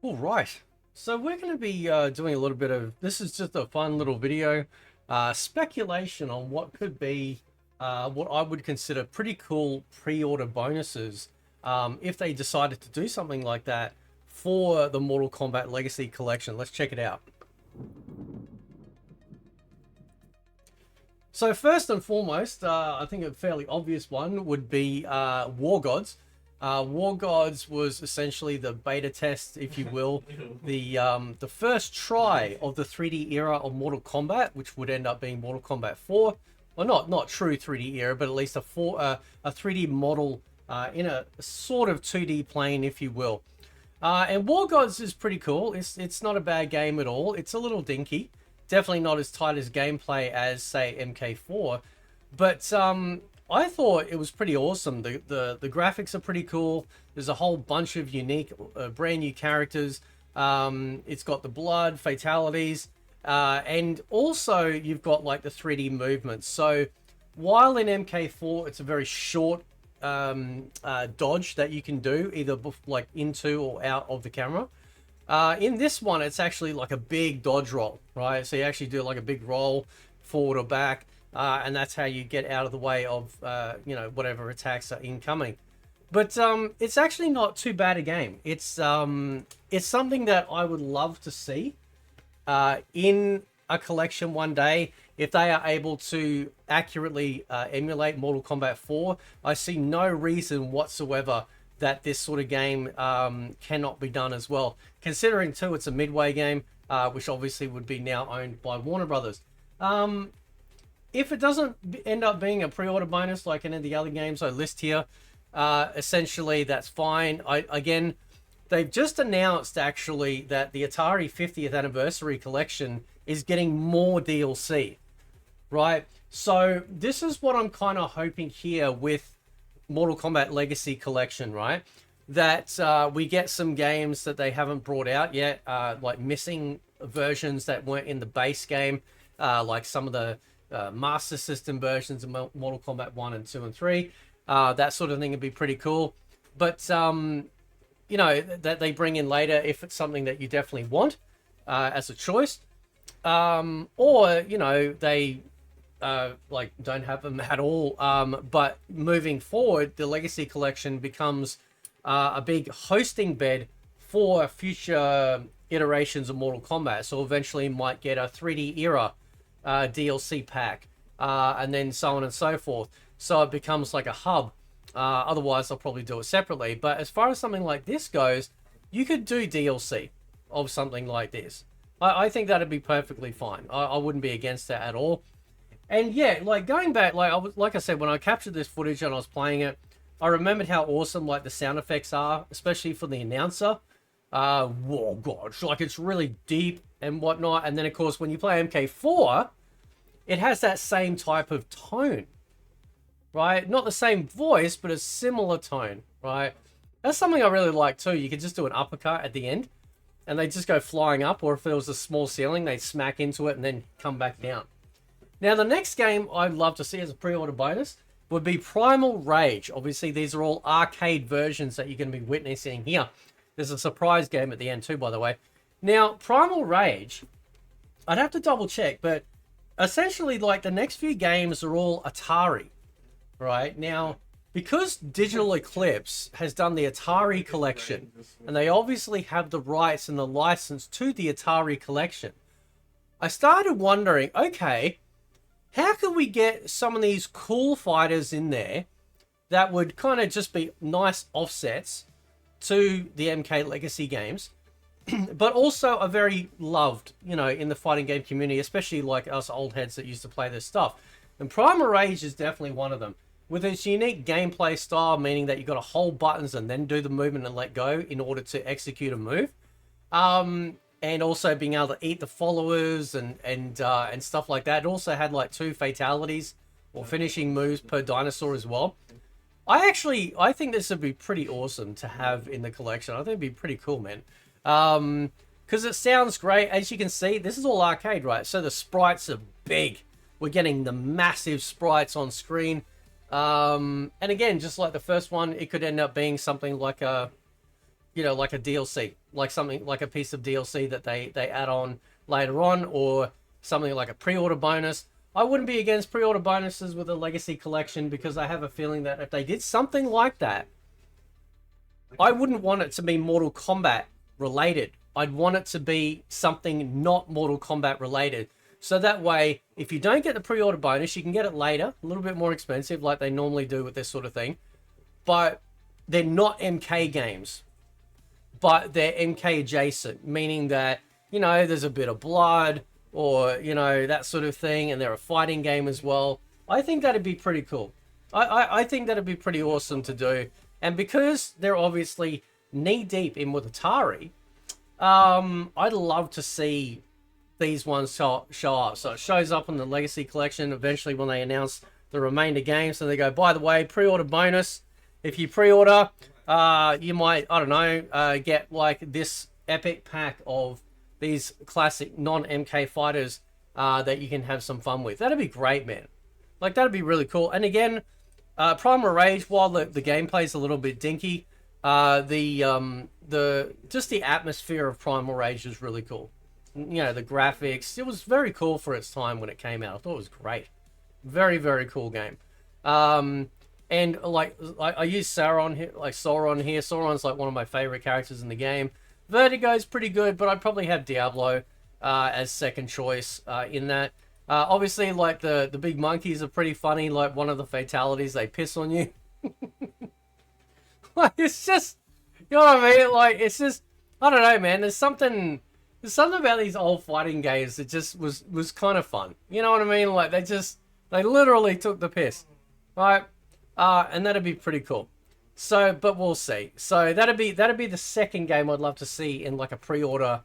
All right. So we're going to be doing a little bit of, this is just a fun little video, speculation on what could be what I would consider pretty cool pre-order bonuses if they decided to do something like that for the Mortal Kombat Legacy Collection. Let's check it out. So first and foremost, I think a fairly obvious one would be War Gods. War Gods was essentially the beta test, if you will, the first try of the 3D era of Mortal Kombat, which would end up being Mortal Kombat 4. Well, not true 3D era, but at least a 3D model in a sort of 2D plane, if you will. And War Gods is pretty cool. It's not a bad game at all. It's a little dinky. Definitely not as tight as gameplay as, say, MK4. But I thought it was pretty awesome. The graphics are pretty cool. There's a whole bunch of unique, brand new characters. It's got the blood, fatalities, and also you've got like the 3D movements. So while in MK4 it's a very short dodge that you can do, either like into or out of the camera. In this one, it's actually like a big dodge roll, right? So you actually do like a big roll forward or back, and that's how you get out of the way of, you know, whatever attacks are incoming. But it's actually not too bad a game. It's something that I would love to see in a collection one day. If they are able to accurately emulate Mortal Kombat 4, I see no reason whatsoever that this sort of game cannot be done as well. Considering too, it's a Midway game, which obviously would be now owned by Warner Brothers. If it doesn't end up being a pre-order bonus like any of the other games I list here, essentially that's fine. Again, they've just announced actually that the Atari 50th Anniversary Collection is getting more DLC, right? So this is what I'm kind of hoping here with Mortal Kombat Legacy Collection, right? That we get some games that they haven't brought out yet, like missing versions that weren't in the base game, like some of the Master System versions of Mortal Kombat 1 and 2 and 3. That sort of thing would be pretty cool. But, you know, that they bring in later if it's something that you definitely want as a choice. Or, you know, they like don't have them at all, but moving forward the Legacy Collection becomes a big hosting bed for future iterations of Mortal Kombat. So eventually you might get a 3D era DLC pack, and then so on and so forth, so it becomes like a hub. Otherwise I'll probably do it separately, but as far as something like this goes, you could do DLC of something like this. I think that'd be perfectly fine. I wouldn't be against that at all. And yeah, like going back, like I said, when I captured this footage and I was playing it, I remembered how awesome like the sound effects are, especially for the announcer. Whoa, gosh, like it's really deep and whatnot. And then of course, when you play MK4, it has that same type of tone, right? Not the same voice, but a similar tone, right? That's something I really like too. You could just do an uppercut at the end and they just go flying up, or if there was a small ceiling, they smack into it and then come back down. Now, the next game I'd love to see as a pre-order bonus would be Primal Rage. Obviously, these are all arcade versions that you're going to be witnessing here. There's a surprise game at the end too, by the way. Now, Primal Rage, I'd have to double check, but essentially, like, the next few games are all Atari, right? Now, because Digital Eclipse has done the Atari collection, and they obviously have the rights and the license to the Atari collection, I started wondering, okay, how could we get some of these cool fighters in there that would kind of just be nice offsets to the MK Legacy games, but also are very loved, you know, in the fighting game community, especially like us old heads that used to play this stuff. And Primal Rage is definitely one of them, with its unique gameplay style, meaning that you've got to hold buttons and then do the movement and let go in order to execute a move. And also being able to eat the followers and stuff like that. It also had like 2 fatalities or finishing moves per dinosaur as well. I think this would be pretty awesome to have in the collection. I think it'd be pretty cool, man. Because it sounds great. As you can see, this is all arcade, right? So the sprites are big. We're getting the massive sprites on screen. And again, just like the first one, it could end up being something like a you know, like a DLC, like something like a piece of DLC that they add on later on, or something like a pre-order bonus. I wouldn't be against pre-order bonuses with a Legacy Collection, because I have a feeling that if they did something like that, I wouldn't want it to be Mortal Kombat related. I'd want it to be something not Mortal Kombat related. So that way, if you don't get the pre-order bonus, you can get it later, a little bit more expensive, like they normally do with this sort of thing. But they're not MK games, but they're MK adjacent, meaning that, you know, there's a bit of blood, or, you know, that sort of thing, and they're a fighting game as well. I think that'd be pretty cool. I think that'd be pretty awesome to do. And because they're obviously knee-deep in with Atari, I'd love to see these ones show up. So it shows up in the Legacy Collection eventually when they announce the remainder games. So they go, by the way, pre-order bonus. If you pre-order, you might, I don't know, get like this epic pack of these classic non-MK fighters that you can have some fun with. That'd be great, man. Like, that'd be really cool. And again, Primal Rage, while the gameplay's a little bit dinky, just the atmosphere of Primal Rage is really cool. You know, the graphics, it was very cool for its time when it came out. I thought it was great. Very, very cool game. And like I use Sauron here, Sauron's like one of my favorite characters in the game. Vertigo's pretty good, but I'd probably have Diablo as second choice in that. Obviously, like the big monkeys are pretty funny. Like, one of the fatalities, they piss on you. Like, it's just, you know what I mean? Like, it's just, I don't know, man. There's something about these old fighting games that just was kind of fun. You know what I mean? Like, they literally took the piss, right? And that'd be pretty cool. So, but we'll see. So that'd be the second game I'd love to see in like a pre-order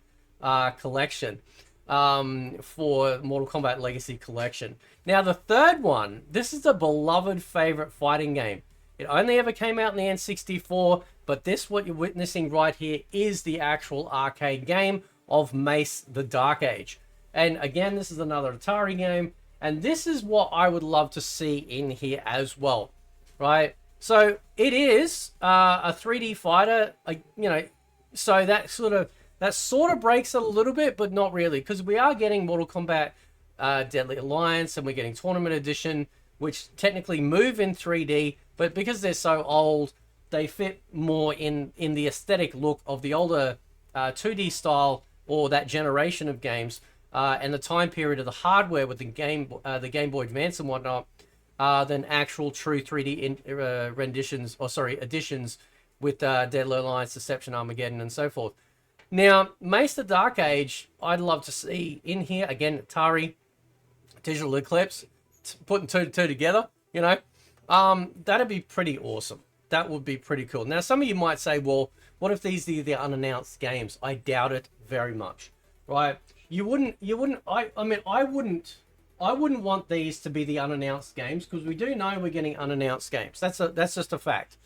collection for Mortal Kombat Legacy Collection. Now the third one, this is a beloved favorite fighting game. It only ever came out in the N64, but this, what you're witnessing right here, is the actual arcade game of Mace the Dark Age. And again, this is another Atari game, and this is what I would love to see in here as well, right? So it is a 3D fighter, you know, so that sort of breaks it a little bit, but not really, because we are getting Mortal Kombat Deadly Alliance, and we're getting Tournament Edition, which technically move in 3D, but because they're so old, they fit more in the aesthetic look of the older 2D style, or that generation of games, and the time period of the hardware with the Game Boy Advance and whatnot, than actual true 3D additions with Deadly Alliance, Deception, Armageddon, and so forth. Now, Mace the Dark Age, I'd love to see in here, again, Atari, Digital Eclipse, putting two to two together, you know. That'd be pretty awesome. That would be pretty cool. Now, some of you might say, well, what if these are the unannounced games? I doubt it very much, right? I wouldn't want these to be the unannounced games, because we do know we're getting unannounced games. That's just a fact.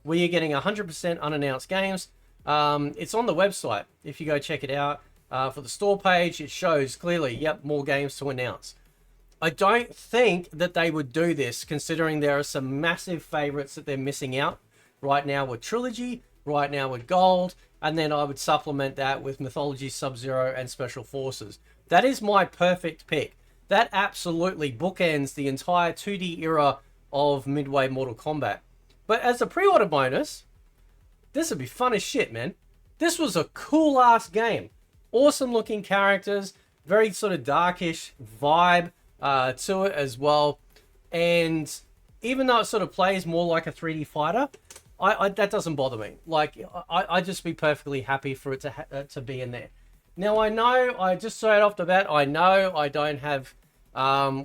We are getting 100% unannounced games. It's on the website. If you go check it out, for the store page, it shows clearly, yep, more games to announce. I don't think that they would do this, considering there are some massive favorites that they're missing out right now with Trilogy, right now with Gold, and then I would supplement that with Mythology, Sub-Zero, and Special Forces. That is my perfect pick. That absolutely bookends the entire 2D era of Midway Mortal Kombat. But as a pre-order bonus, this would be fun as shit, man. This was a cool-ass game. Awesome looking characters, very sort of darkish vibe to it as well. And even though it sort of plays more like a 3D fighter, that doesn't bother me. Like, I'd just be perfectly happy for it to be in there. Now, I know, I just say it off the bat, I know I don't have,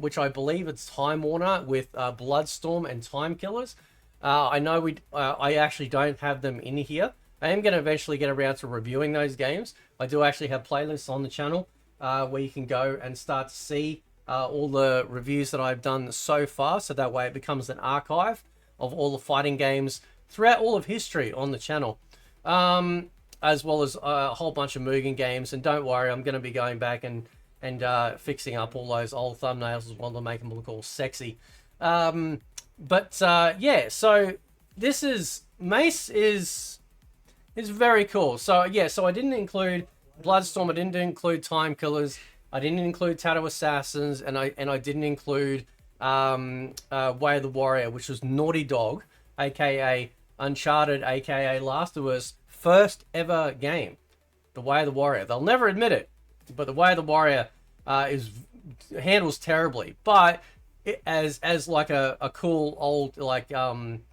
which I believe it's Time Warner with Bloodstorm and Time Killers. I know I actually don't have them in here. I am going to eventually get around to reviewing those games. I do actually have playlists on the channel where you can go and start to see all the reviews that I've done so far. So that way it becomes an archive of all the fighting games throughout all of history on the channel. As well as a whole bunch of Mugen games. And don't worry, I'm going to be going back and fixing up all those old thumbnails as well to make them look all sexy. Yeah, so this is... Mace is... It's very cool. So yeah, so I didn't include Bloodstorm, I didn't include Time Killers, I didn't include Tattoo Assassins, and I didn't include Way of the Warrior, which was Naughty Dog, aka Uncharted, aka Last of Us, first ever game. The Way of the Warrior. They'll never admit it, but the Way of the Warrior handles terribly. But as like a cool old like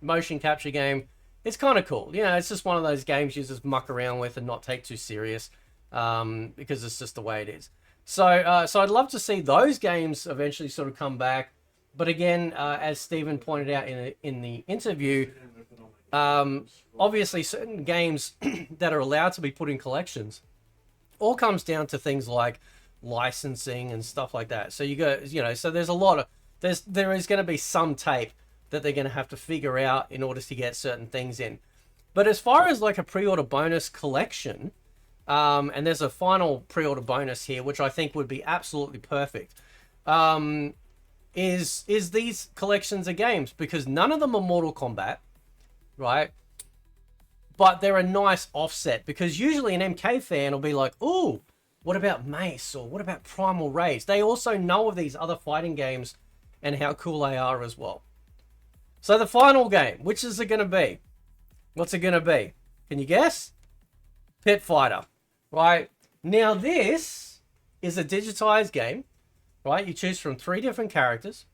motion capture game, it's kind of cool. You know, it's just one of those games you just muck around with and not take too serious, because it's just the way it is. So so I'd love to see those games eventually sort of come back. But again, as Stephen pointed out in the interview, obviously certain games that are allowed to be put in collections all comes down to things like licensing and stuff like that. So you go, you know, so there's a lot of there is going to be some tape that they're going to have to figure out in order to get certain things in. But as far as like a pre-order bonus collection, and there's a final pre-order bonus here, which I think would be absolutely perfect, is these collections of games, because none of them are Mortal Kombat, right? But they're a nice offset, because usually an MK fan will be like, ooh, what about Mace, or what about Primal Rage? They also know of these other fighting games and how cool they are as well. So the final game, which is it going to be? What's it going to be? Can you guess? Pit Fighter, right? Now this is a digitized game, right? You choose from 3 different characters,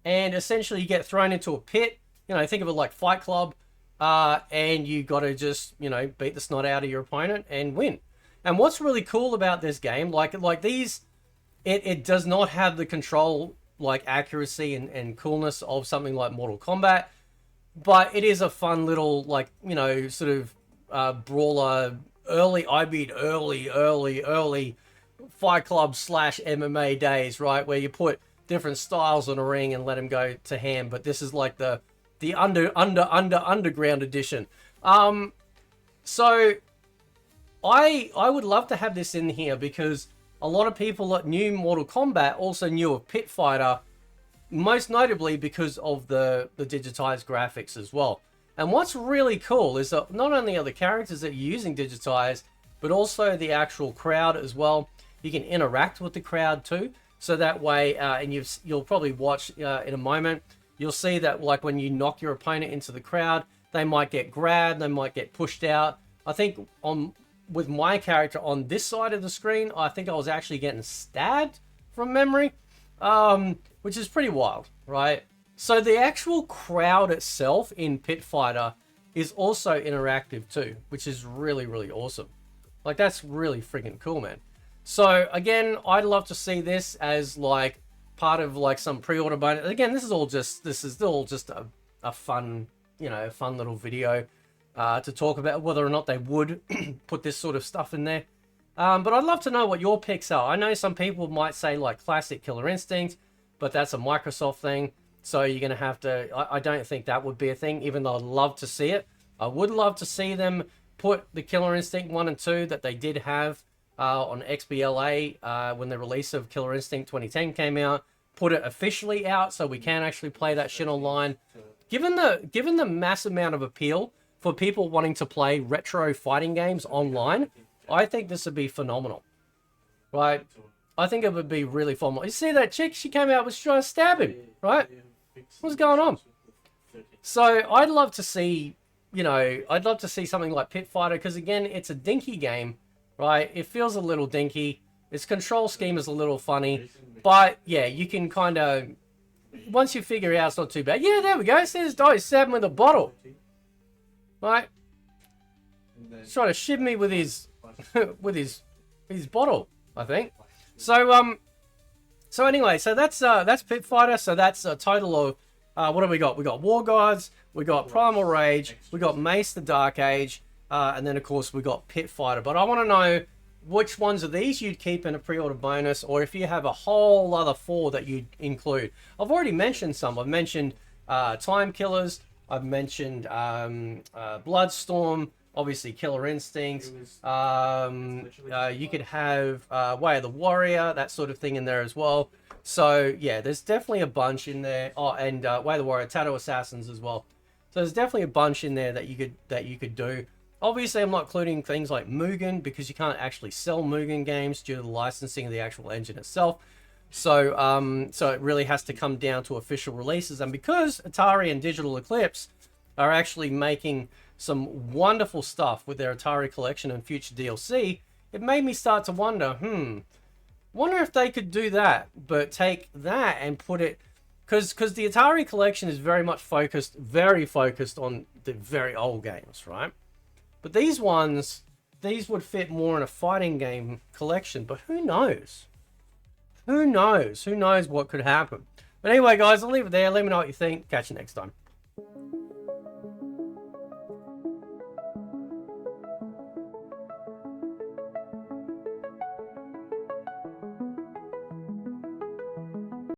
and essentially you get thrown into a pit. You know, think of it like Fight Club, and you got to just, you know, beat the snot out of your opponent and win. And what's really cool about this game, like these, it does not have the control, like accuracy and coolness of something like Mortal Kombat, but it is a fun little, like, you know, sort of brawler, early Fight Club / MMA days, right? Where you put different styles on a ring and let them go to hand. But this is like the underground edition. So I would love to have this in here, because a lot of people that knew Mortal Kombat also knew of Pit Fighter, most notably because of the digitized graphics as well. And what's really cool is that not only are the characters that you're using digitized, but also the actual crowd as well. You can interact with the crowd too. So that way, and you'll probably watch in a moment, you'll see that like when you knock your opponent into the crowd, they might get grabbed, they might get pushed out. I think with my character on this side of the screen, I think I was actually getting stabbed from memory, which is pretty wild, right? So the actual crowd itself in Pit Fighter is also interactive too, which is really, really awesome. Like, that's really freaking cool, man. So again, I'd love to see this as like part of like some pre-order bonus. Again, this is all just a fun, you know, fun little video to talk about whether or not they would put this sort of stuff in there. But I'd love to know what your picks are. I know some people might say like classic Killer Instinct, but that's a Microsoft thing. So you're going to have to, I don't think that would be a thing, even though I'd love to see it. I would love to see them put the Killer Instinct 1 and 2 that they did have on XBLA when the release of Killer Instinct 2010 came out, put it officially out so we can actually play that shit online. Given the mass amount of appeal for people wanting to play retro fighting games online, I think this would be phenomenal. Right? I think it would be really phenomenal. You see that chick? She came out was trying to stab him, right? What's going on? So I'd love to see, you know, I'd love to see something like Pit Fighter, because again, it's a dinky game, right? It feels a little dinky. Its control scheme is a little funny, but yeah, you can kind of, once you figure it out, it's not too bad. Yeah, there we go. See this guy stabbing with a bottle, right? He's trying to shiv me with his with his bottle, I think. So anyway, so that's Pit Fighter. So that's a total of what have we got? We got War Gods, we got Primal Rage, we got Mace the Dark Age, and then of course we got Pit Fighter. But I want to know which ones of these you'd keep in a pre-order bonus, or if you have a whole other 4 that you'd include. I've already mentioned some. I've mentioned Time Killers. I've mentioned Bloodstorm. Obviously, Killer Instinct. You could have Way of the Warrior, that sort of thing in there as well. So yeah, there's definitely a bunch in there. Oh, and Way of the Warrior, Tattoo Assassins as well. So there's definitely a bunch in there that you could do. Obviously, I'm not including things like Mugen because you can't actually sell Mugen games due to the licensing of the actual engine itself. So, so it really has to come down to official releases. And because Atari and Digital Eclipse are actually making some wonderful stuff with their Atari collection and future DLC, it made me start to wonder, wonder if they could do that, but take that and put it, because the Atari collection is very much focused, very focused on the very old games, right? But these ones, these would fit more in a fighting game collection, but who knows? Who knows? Who knows what could happen? But anyway, guys, I'll leave it there. Let me know what you think. Catch you next time.